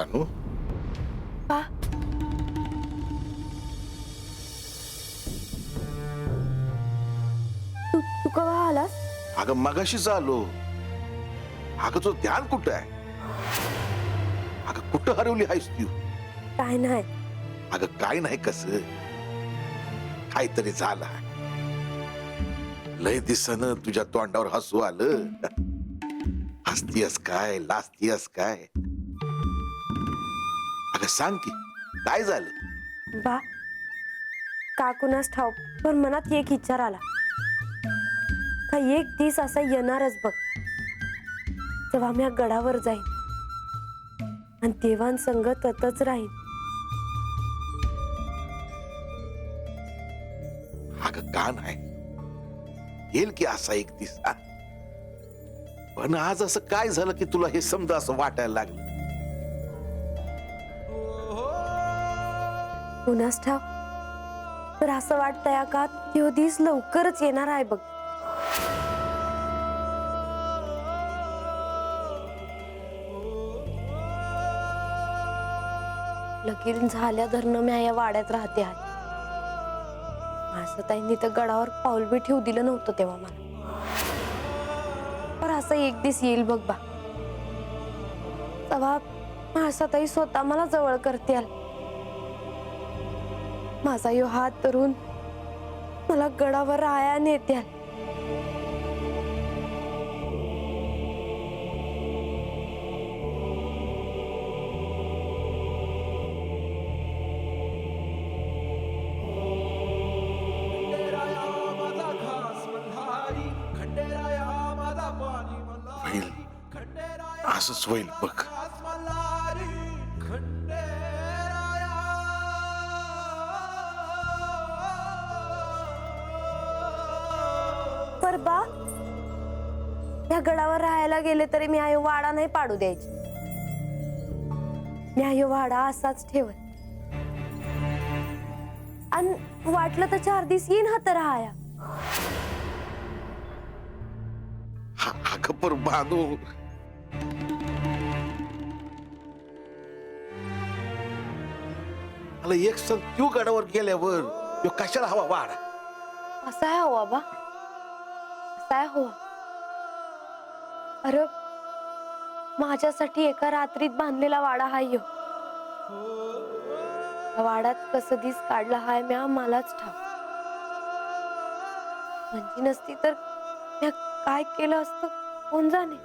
बानू, बा तू कवा आलास? अगं मगाशीच आलो. अगं तो ध्यान कुठं आहे? अगं कुठं हरवली आहेस तू? काय नाही. अगं काय नाही कसं, काहीतरी झाला. लय दिसन तुझ्या तोंडावर हसू आलं. हसतीयस काय, लाजतीयस काय? अगं सांग की काय झालं? बा का कुणास ठाऊक, पण मनात एक विचार आला. का एक दिवस असा येणारच बघ, जेव्हा मी या गडावर जाईन आणि देवांसंग ततच राहीन. अगं का नाही, येईल की असा एक दिस. पण आज असं काय झालं की तुला हे समजा असं वाटायला लागलं? कुणास ठाऊक, तर असं वाटतंय का तो दिवस लवकरच येणार आहे बघ. लगीन झाल्या धरणं मी या वाड्यात राहते आहे. असं ताईंनी तर गडावर पाऊल बी ठेवू दिलं नव्हतं तेव्हा मला. पण असं एक दिवस येईल बघ बा, तेव्हा माळसाताई स्वतः मला जवळ करतील. माझा यो हात धरून मला गडावर राहाया नेत्याल. होईल, असंच होईल बघ. पर बा या गडावर राहायला गेले तरी मी आयो वाडा नाही पाडू द्यायची. मी आयो वाडा असाच ठेवत आणि वाटलं तर 4 दिवस येईन हा तर राहाया. अगं पर बानू, मला एक सण तू गडावर गेल्यावर ह्यो कशाला हवा वाढा? असा आहे हवा बा, असा आहे हवा. अरे माझ्यासाठी एका रात्रीत बांधलेला वाडा हाय ह्यो. या वाड्यात कसं दिस काढला हाय म्या मलाच ठाऊक. म्हणजे नसती तर म्या काय केलं असतं कोण जाणे.